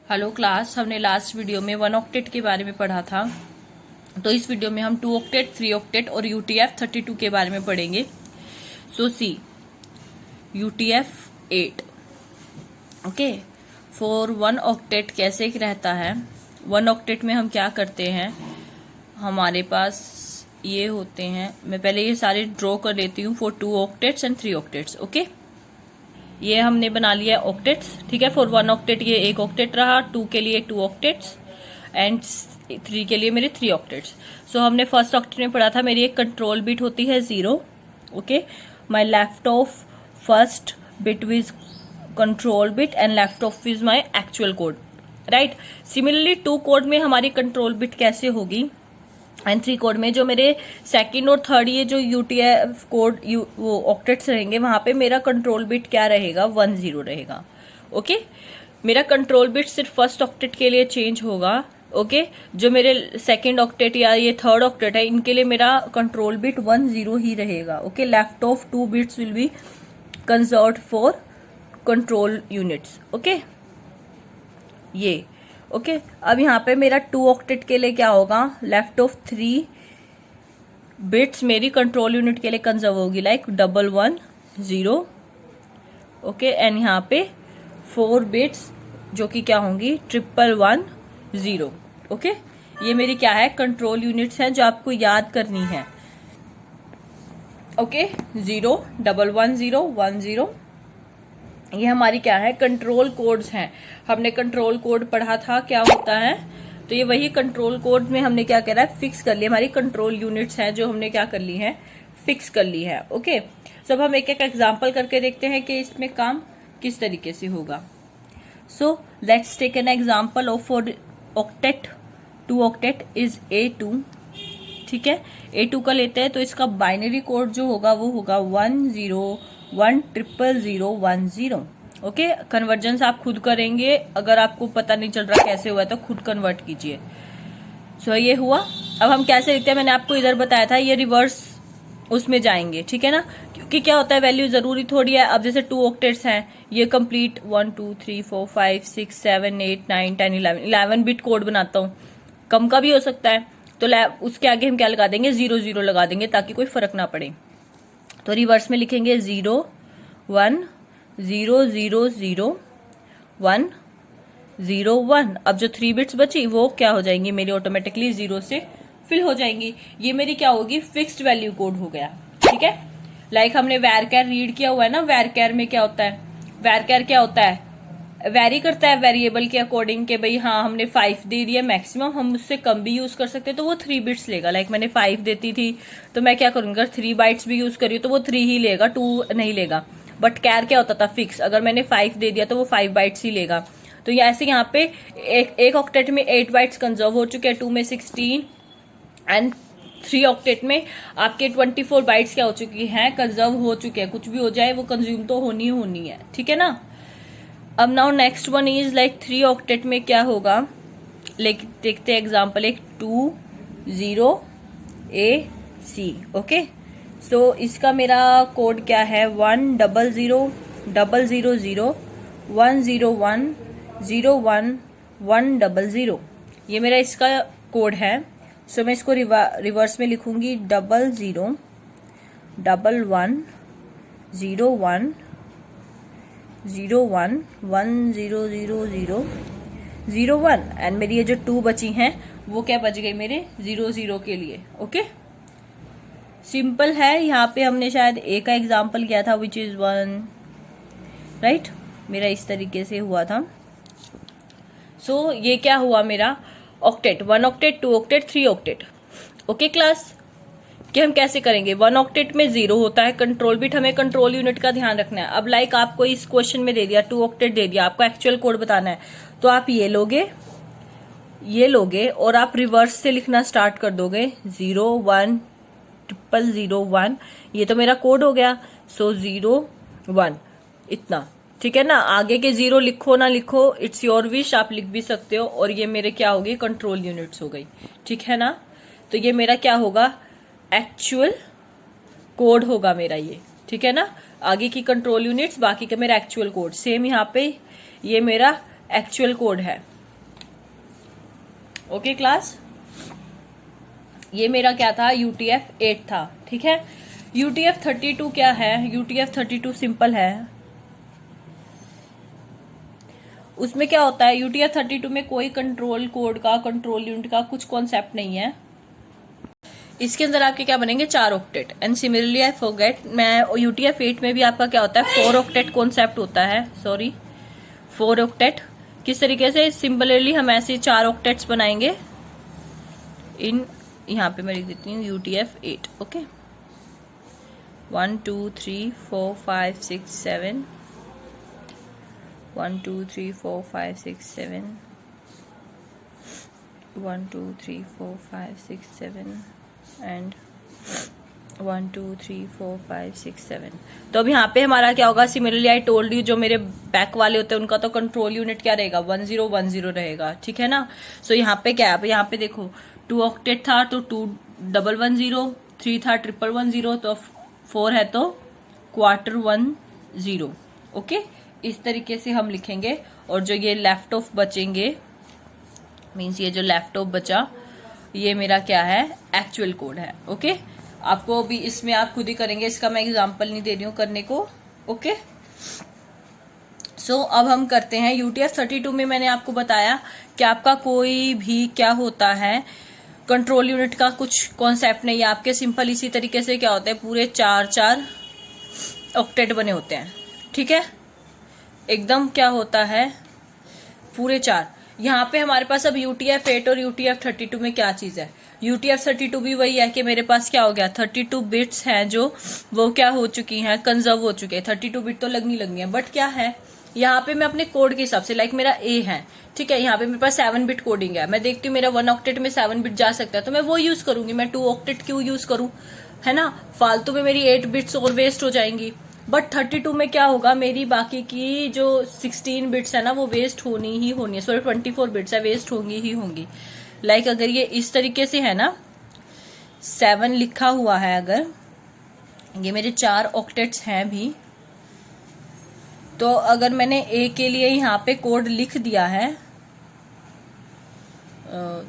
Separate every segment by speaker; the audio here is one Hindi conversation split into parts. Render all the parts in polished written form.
Speaker 1: हेलो क्लास, हमने लास्ट वीडियो में 1 ऑक्टेट के बारे में पढ़ा था। तो इस वीडियो में हम 2 ऑक्टेट, 3 ऑक्टेट और UTF-32 के बारे में पढ़ेंगे। सो सी UTF-8 ओके फॉर 1 ऑक्टेट कैसे रहता है। 1 ऑक्टेट में हम क्या करते हैं, हमारे पास ये होते हैं। मैं पहले ये सारे ड्रॉ कर लेती हूँ for 2 octets and 3 octets. Okay, ये हमने बना लिया ऑक्टेट्स। ठीक है, फॉर 1 ऑक्टेट ये 1 ऑक्टेट रहा, 2 के लिए 2 ऑक्टेट्स एंड 3 के लिए मेरे 3 ऑक्टेट्स। सो हमने फर्स्ट ऑक्टेट में पढ़ा था मेरी एक कंट्रोल बिट होती है 0। Okay, my left of first bit which control bit and left of is my actual code. Right, similarly 2 code में हमारी कंट्रोल बिट कैसे होगी एंड 3 कोड में जो मेरे सेकंड और थर्ड ये जो UTF कोड वो ऑक्टेट्स रहेंगे, वहां पे मेरा कंट्रोल बिट क्या रहेगा, 10 रहेगा। ओके, मेरा कंट्रोल बिट सिर्फ फर्स्ट ऑक्टेट के लिए चेंज होगा। ओके, जो मेरे सेकंड ऑक्टेट या ये थर्ड ऑक्टेट है, इनके लिए मेरा कंट्रोल बिट 10 ही रहेगा। Okay, left of 2 bits will be conserved for control units. Okay, ये ओके अब यहाँ पे मेरा 2 ऑक्टेट के लिए क्या होगा, लेफ्ट ऑफ 3 बिट्स मेरी कंट्रोल यूनिट के लिए कंजर्व होगी, लाइक 110। ओके, एंड यहाँ पे 4 बिट्स जो कि क्या होंगी 111 ओके, ये मेरी क्या है, कंट्रोल यूनिट्स हैं जो आपको याद करनी है। ओके, 0 111 10 ये हमारी क्या है, कंट्रोल कोड्स हैं। हमने कंट्रोल कोड पढ़ा था क्या होता है, तो ये वही कंट्रोल कोड में हमने क्या करा है, फिक्स कर लिया। हमारी कंट्रोल यूनिट्स हैं जो हमने क्या कर ली है, फिक्स कर ली है। ओके, सो अब हम एक एक एग्जांपल करके देखते हैं कि इसमें काम किस तरीके से होगा। So let's take an example of for octet 2 octet is A2। ठीक है, A2 का लेते हैं तो इसका बाइनरी कोड जो होगा वो होगा 10100010। ओके, कन्वर्जेंस आप खुद करेंगे, अगर आपको पता नहीं चल रहा कैसे हुआ है तो खुद कन्वर्ट कीजिए। सो ये हुआ। अब हम कैसे लिखते हैं, मैंने आपको इधर बताया था, ये रिवर्स उसमें जाएंगे। ठीक है ना, क्योंकि क्या होता है, वैल्यू जरूरी थोड़ी है। अब जैसे 2 ऑक्टेट्स हैं, ये कंप्लीट 1 2 3 4 5 6 7 8 9 10 11 बिट कोड बनाता हूँ, कम का भी हो सकता है। तो उसके आगे हम क्या लगा देंगे, 0 लगा देंगे ताकि कोई फर्क ना पड़े। तो रिवर्स में लिखेंगे 0 1 0 0 0 1 0 1। अब जो 3 बिट्स बची वो क्या हो जाएंगी मेरी, ऑटोमेटिकली 0 से फिल हो जाएंगी। ये मेरी क्या होगी, फिक्स्ड वैल्यू कोड हो गया। ठीक है, लाइक हमने वैरकैर रीड किया हुआ है ना। वैरकैर में क्या होता है, वैरकैर क्या होता है, वेरी करता है वेरिएबल के अकॉर्डिंग के भाई हाँ हमने 5 दे दिया मैक्सिमम, हम उससे कम भी यूज कर सकते हैं तो वो 3 बिट्स लेगा। लाइक मैंने 5 देती थी तो मैं क्या करूंगा, 3 बाइट्स भी यूज करी तो वो 3 ही लेगा, 2 नहीं लेगा। बट कैर क्या होता था, फिक्स, अगर मैंने 5 दे दिया तो वो 5 बाइट्स ही लेगा। तो ये ऐसे यहाँ पे एक ऑक्टेट में 8 बाइट्स कंजर्व हो चुके हैं, 2 में 16 एंड 3 ऑक्टेट में आपके 24 बाइट्स क्या हो चुकी हैं, कंजर्व हो चुके हैं। कुछ भी हो जाए वो कंज्यूम तो होनी है। ठीक है ना। अब now next one is like 3 octet में क्या होगा, लेकिन देखते हैं एग्जांपल एक 20AC। ओके, सो इसका मेरा कोड क्या है, 100 000 101 01 100। ये मेरा इसका कोड है। सो मैं इसको रिवर्स में लिखूंगी 00 11 01 01 1000 01 एंड मेरी ये जो 2 बची हैं वो क्या बच गई मेरे 00 के लिए। ओके, सिंपल है। यहाँ पे हमने शायद A का एग्जांपल किया था विच इज 1, राइट, मेरा इस तरीके से हुआ था। सो ये क्या हुआ मेरा octet, 1 octet 2 octet 3 octet. Okay class, कि हम कैसे करेंगे, 1 ऑक्टेट में 0 होता है कंट्रोल बिट, हमें कंट्रोल यूनिट का ध्यान रखना है। अब लाइक आपको इस क्वेश्चन में दे दिया 2 ऑक्टेट दे दिया, आपको एक्चुअल कोड बताना है, तो आप ये लोगे और आप रिवर्स से लिखना स्टार्ट कर दोगे 0 1 0 1। ये तो मेरा कोड हो गया। सो 0 1 इतना। ठीक है ना, आगे के 0 लिखो ना लिखो, इट्स योर विश, आप लिख भी सकते हो। और ये मेरे क्या होगी, कंट्रोल यूनिट्स हो गई। ठीक है ना, तो ये मेरा क्या होगा, एक्चुअल कोड होगा मेरा ये। ठीक है ना, आगे की कंट्रोल यूनिट्स, बाकी का मेरा एक्चुअल कोड। सेम यहाँ पे ये मेरा एक्चुअल कोड है। ओके क्लास, ये मेरा क्या था, UTF-8 था, ठीक है। UTF-32 क्या है, UTF-32 सिंपल है। उसमें क्या होता है, UTF-32 में कोई कंट्रोल कोड का, कंट्रोल यूनिट का कुछ कॉन्सेप्ट नहीं है। इसके अंदर आपके क्या बनेंगे, 4 octet. And similarly I forget, मैं UTF-8 में भी आपका क्या होता है, 4 ऑक्टेट कॉन्सेप्ट होता है, सॉरी 4 ऑक्टेट। किस तरीके से, सिमिलरली हम ऐसे 4 ऑक्टेट्स बनाएंगे इन, यहाँ पे मैं लिख देती हूँ UTF-8, ओके। 1 2 3 4 5 6 7, 1 2 3 4 5 6 7, 1 2 3 4 5 6 7 एंड 1 2 3 4 5 6 7। तो अब यहाँ पे हमारा क्या होगा, सिमिलरली आई टोल्ड यू, जो मेरे बैक वाले होते हैं उनका तो कंट्रोल यूनिट क्या रहेगा, 1010 रहेगा, ठीक है ना। सो यहाँ पे क्या है, यहाँ पे देखो 2 ऑक्टेट था तो 21110, 3 था 1110, तो 4 है तो 1/410, ओके। इस तरीके से हम लिखेंगे। और जो ये लेफ्ट ऑफ बचेंगे, मीन्स ये जो लेफ्ट ऑफ बचा, ये मेरा क्या है, एक्चुअल कोड है, ओके। आपको भी इसमें आप खुद ही करेंगे, इसका मैं एग्जांपल नहीं दे रही हूँ करने को, ओके। सो अब हम करते हैं UTF-32 में। मैंने आपको बताया कि आपका कोई भी क्या होता है, कंट्रोल यूनिट का कुछ कॉन्सेप्ट नहीं है आपके। सिंपल इसी तरीके से क्या होता है, पूरे 4 ऑक्टेट बने होते हैं, ठीक है, एकदम क्या होता है, पूरे 4। यहाँ पे हमारे पास अब UTF-8 और UTF-32 में क्या चीज है, UTF-32 भी वही है कि मेरे पास क्या हो गया, 32 बिट्स हैं जो वो क्या हो चुकी हैं, कंजर्व हो चुके हैं। 32 बिट तो लगनी है, बट क्या है, यहाँ पे मैं अपने कोड के हिसाब से, लाइक मेरा A है, ठीक है, यहाँ पे मेरे पास 7 बिट कोडिंग है, मैं देखती हूँ मेरा 1 ऑक्टेट में 7 बिट जा सकता है तो मैं वो यूज करूंगी, मैं 2 ऑक्टेट क्यों यूज करूं, है ना, फालतू में मेरी 8 बिट्स और वेस्ट हो जाएंगी। बट 32 में क्या होगा, मेरी बाकी की जो 16 बिट्स है ना वो वेस्ट होनी ही होनी है, सॉरी 24 बिट्स है, वेस्ट होंगी ही होंगी। लाइक अगर ये इस तरीके से है ना, 7 लिखा हुआ है, अगर ये मेरे 4 ऑक्टेट्स हैं भी, तो अगर मैंने A के लिए यहाँ पे कोड लिख दिया है,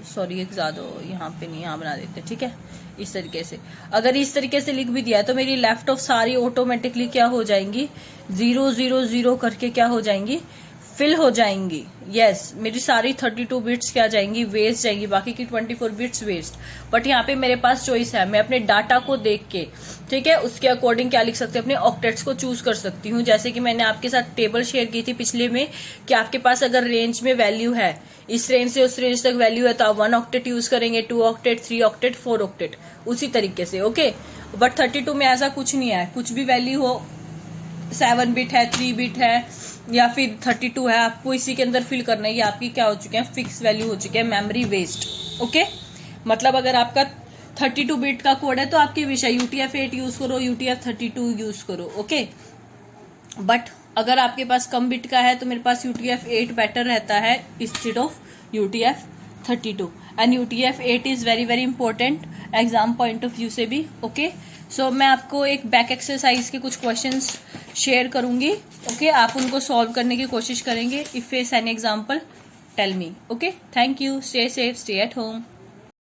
Speaker 1: सॉरी एक ज्यादा यहाँ पे नहीं, यहाँ बना देते, ठीक है, इस तरीके से अगर इस तरीके से लिख भी दिया है तो मेरी लेफ्ट ऑफ सारी ऑटोमेटिकली क्या हो जाएंगी, 0 0 0 करके क्या हो जाएंगी, फिल हो जाएंगी। यस, मेरी सारी 32 बिट्स क्या जाएंगी, वेस्ट जाएंगी, बाकी की 24 बिट्स वेस्ट। बट यहाँ पे मेरे पास चॉइस है, मैं अपने डाटा को देख के, ठीक है, उसके अकॉर्डिंग क्या लिख सकती हूँ, अपने ऑक्टेट्स को चूज कर सकती हूँ। जैसे कि मैंने आपके साथ टेबल शेयर की थी पिछले में कि आपके पास अगर रेंज में वैल्यू है, इस रेंज से उस रेंज तक वैल्यू है, तो आप 1 ऑक्टेट यूज करेंगे, 2 ऑक्टेट, 3 ऑक्टेट, 4 ऑक्टेट, उसी तरीके से, ओके। बट 32 में ऐसा कुछ नहीं है, कुछ भी वैल्यू हो, 7 बिट है, 3 बिट है या फिर 32 है, आपको इसी के अंदर फिल करना है। ये आपकी क्या हो चुके हैं, फिक्स वैल्यू हो चुके हैं, मेमोरी वेस्ट, ओके। मतलब अगर आपका 32 बिट का कोड है तो आपके विषय UTF-8 यूज करो, UTF-32 यूज करो, ओके। बट अगर आपके पास कम बिट का है तो मेरे पास UTF-8 बेटर रहता है instead of UTF-32। And UTF-8 is very very important exam point of view से भी, ओके। सो मैं आपको एक बैक एक्सरसाइज के कुछ क्वेश्चंस शेयर करूंगी, ओके। आप उनको सॉल्व करने की कोशिश करेंगे। If face any example tell me, okay. Thank you, stay safe, stay at home.